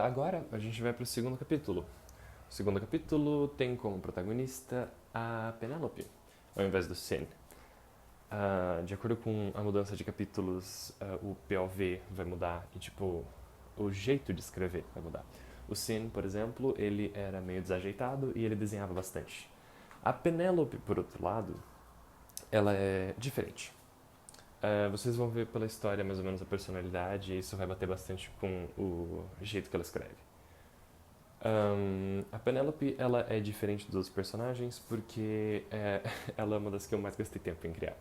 Agora a gente vai para o segundo capítulo. O segundo capítulo tem como protagonista a Penélope, ao invés do Sin. De acordo com a mudança de capítulos, o POV vai mudar e, tipo, o jeito de escrever vai mudar. O Sin, por exemplo, ele era meio desajeitado e ele desenhava bastante. A Penélope, por outro lado, ela é diferente. Vocês vão ver pela história mais ou menos a personalidade e isso vai bater bastante com o jeito que ela escreve. A Penélope, ela é diferente dos outros personagens porque ela é uma das que eu mais gastei tempo em criar.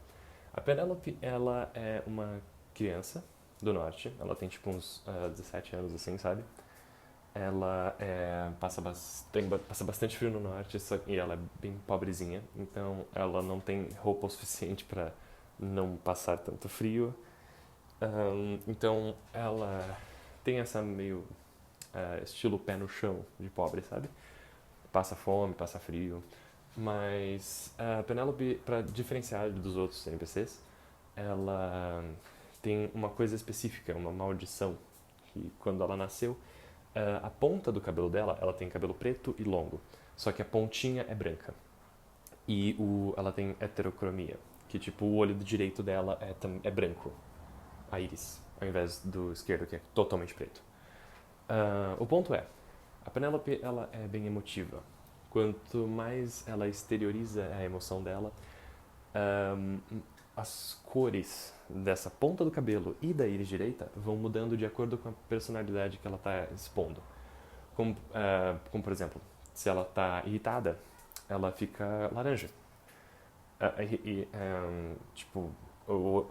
A Penélope, ela é uma criança do norte, ela tem tipo uns 17 anos assim, sabe? Ela passa bastante frio no norte e ela é bem pobrezinha, então ela não tem roupa o suficiente para não passar tanto frio. Então ela tem essa meio estilo pé no chão de pobre, sabe? Passa fome, passa frio. Mas a Penélope, para diferenciar dos outros NPCs, ela tem uma coisa específica, uma maldição, que quando ela nasceu, a ponta do cabelo dela, ela tem cabelo preto e longo, só que a pontinha é branca. E ela tem heterocromia, que tipo o olho direito dela é branco, a íris, ao invés do esquerdo que é totalmente preto. O ponto é, a Penélope ela é bem emotiva. Quanto mais ela exterioriza a emoção dela, ahm, as cores dessa ponta do cabelo e da íris direita vão mudando de acordo com a personalidade que ela está expondo. Como, por exemplo, se ela está irritada, ela fica laranja. Tipo,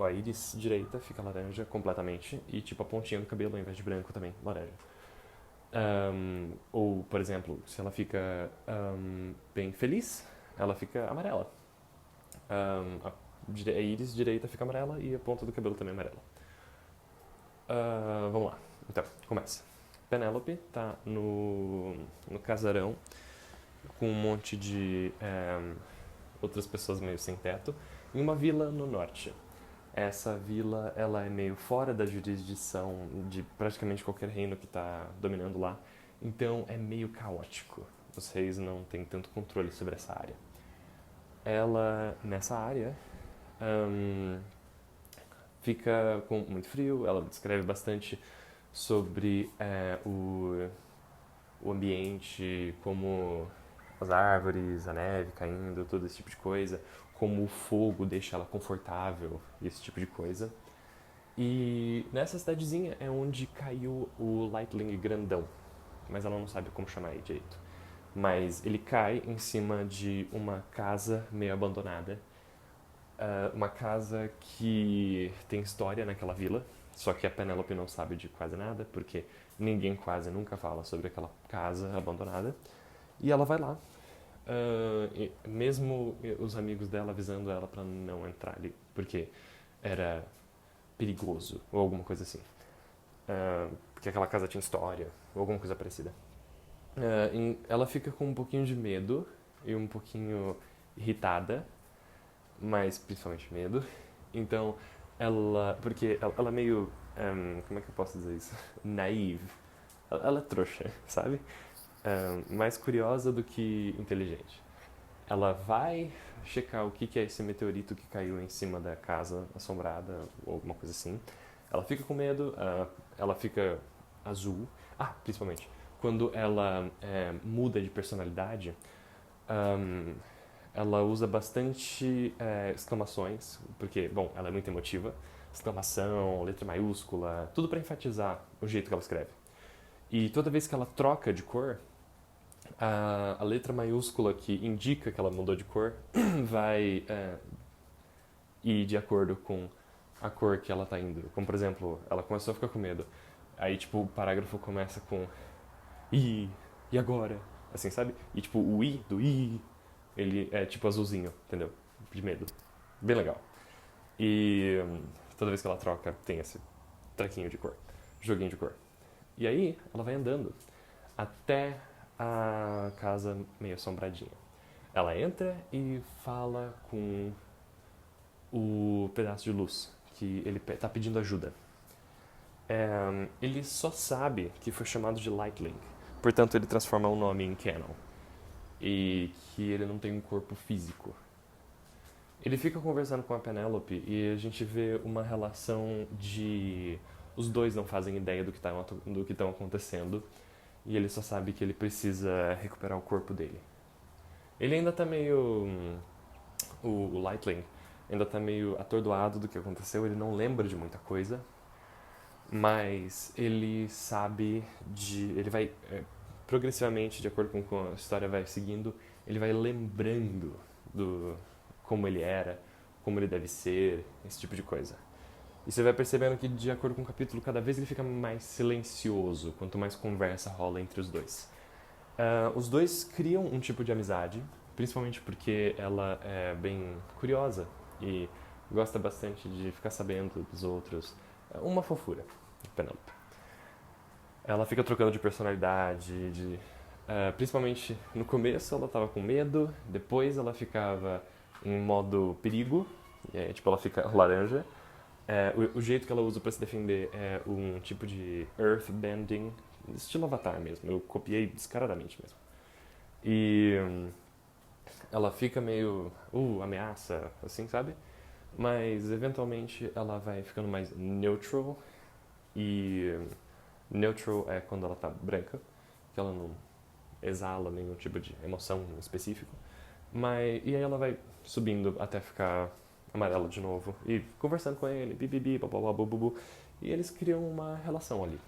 a íris direita fica laranja completamente e tipo a pontinha do cabelo, ao invés de branco, também laranja. Ou, por exemplo, se ela fica bem feliz, ela fica amarela. A íris direita fica amarela e a ponta do cabelo também é amarela. Vamos lá. Então, começa. Penélope tá no casarão com um monte de outras pessoas meio sem teto em uma vila no norte. Essa vila ela é meio fora da jurisdição de praticamente qualquer reino que está dominando lá, então é meio caótico. Os reis não têm tanto controle sobre essa área. Ela, nessa área, hum, fica com muito frio, ela descreve bastante sobre o ambiente, como as árvores, a neve caindo, todo esse tipo de coisa, como o fogo deixa ela confortável, esse tipo de coisa. E nessa cidadezinha é onde caiu o Lightling grandão, mas ela não sabe como chamar ele direito. Mas ele cai em cima de uma casa meio abandonada. Uma casa que tem história naquela vila, só que a Penélope não sabe de quase nada, porque ninguém quase nunca fala sobre aquela casa abandonada. E ela vai lá, mesmo os amigos dela avisando ela para não entrar ali, porque era perigoso ou alguma coisa assim. Porque aquela casa tinha história ou alguma coisa parecida. Ela fica com um pouquinho de medo e um pouquinho irritada, mas principalmente medo. Então, porque ela é meio. Como é que eu posso dizer isso? Naive. Ela é trouxa, sabe? Mais curiosa do que inteligente. Ela vai checar o que é esse meteorito que caiu em cima da casa assombrada ou alguma coisa assim. Ela fica com medo, ela fica azul. Principalmente, quando ela muda de personalidade, um, ela usa bastante exclamações, porque, bom, ela é muito emotiva. Exclamação, letra maiúscula, tudo para enfatizar o jeito que ela escreve. E toda vez que ela troca de cor, a letra maiúscula que indica que ela mudou de cor vai ir de acordo com a cor que ela tá indo. Como, por exemplo, ela começou a ficar com medo. Aí, tipo, o parágrafo começa com e agora? Assim, sabe? E, tipo, o I do I, ele é, tipo, azulzinho, entendeu? De medo. Bem legal. E toda vez que ela troca, tem esse traquinho de cor, joguinho de cor. E aí, ela vai andando até a casa meio assombradinha. Ela entra e fala com o pedaço de luz, que ele tá pedindo ajuda. Ele só sabe que foi chamado de Lightling. Portanto, ele transforma o nome em Canon. E que ele não tem um corpo físico. Ele fica conversando com a Penélope e a gente vê uma relação de... Os dois não fazem ideia do que estão acontecendo. E ele só sabe que ele precisa recuperar o corpo dele. Ele ainda tá meio... O Lightling ainda tá meio atordoado do que aconteceu. Ele não lembra de muita coisa. Mas ele sabe de... Ele vai... progressivamente, de acordo com como a história vai seguindo, ele vai lembrando do como ele era, como ele deve ser, esse tipo de coisa. E você vai percebendo que, de acordo com o capítulo, cada vez ele fica mais silencioso, quanto mais conversa rola entre os dois. Os dois criam um tipo de amizade, principalmente porque ela é bem curiosa e gosta bastante de ficar sabendo dos outros. Uma fofura, Penélope. Ela fica trocando de personalidade, principalmente no começo ela tava com medo, depois ela ficava em modo perigo, tipo ela fica laranja. O jeito que ela usa pra se defender é um tipo de earthbending, estilo Avatar mesmo, eu copiei descaradamente mesmo. E ela fica meio, ameaça, assim, sabe? Mas eventualmente ela vai ficando mais neutral e neutral é quando ela tá branca, que ela não exala nenhum tipo de emoção específico. E aí ela vai subindo até ficar amarela de novo e conversando com ele, bibibi, bababá, bububu. E eles criam uma relação ali.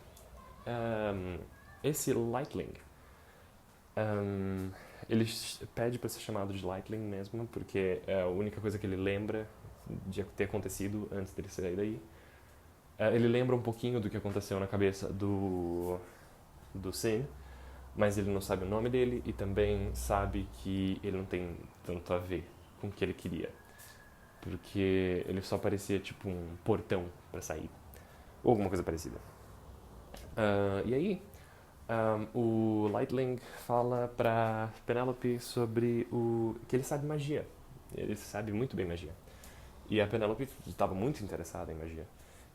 Esse Lightling, ele pede pra ser chamado de Lightling mesmo, porque é a única coisa que ele lembra de ter acontecido antes dele sair daí. Ele lembra um pouquinho do que aconteceu na cabeça do Sin, mas ele não sabe o nome dele e também sabe que ele não tem tanto a ver com o que ele queria. Porque ele só parecia tipo um portão pra sair. Ou alguma coisa parecida. E aí, o Lightling fala pra Penélope sobre que ele sabe magia. Ele sabe muito bem magia. E a Penélope estava muito interessada em magia.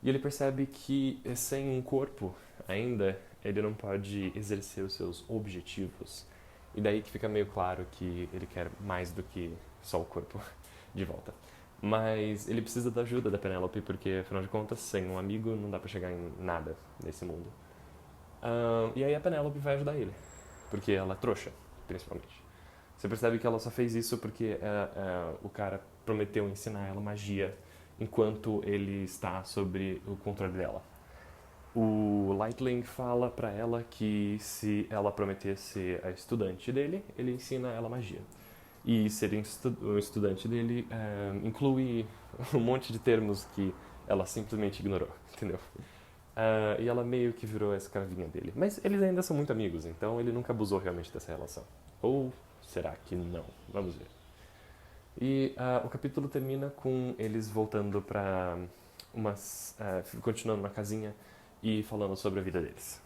E ele percebe que sem um corpo ainda, ele não pode exercer os seus objetivos. E daí que fica meio claro que ele quer mais do que só o corpo de volta. Mas ele precisa da ajuda da Penélope, porque afinal de contas, sem um amigo não dá pra chegar em nada nesse mundo. E aí a Penélope vai ajudar ele, porque ela é trouxa, principalmente. Você percebe que ela só fez isso porque o cara prometeu ensinar ela magia enquanto ele está sob o controle dela. O Lightling fala pra ela que se ela prometer ser a estudante dele, ele ensina ela magia. E ser o estudante dele inclui um monte de termos que ela simplesmente ignorou, entendeu? E ela meio que virou a escravinha dele. Mas eles ainda são muito amigos, então ele nunca abusou realmente dessa relação. Ou será que não? Vamos ver. E o capítulo termina com eles voltando pra continuando na casinha e falando sobre a vida deles.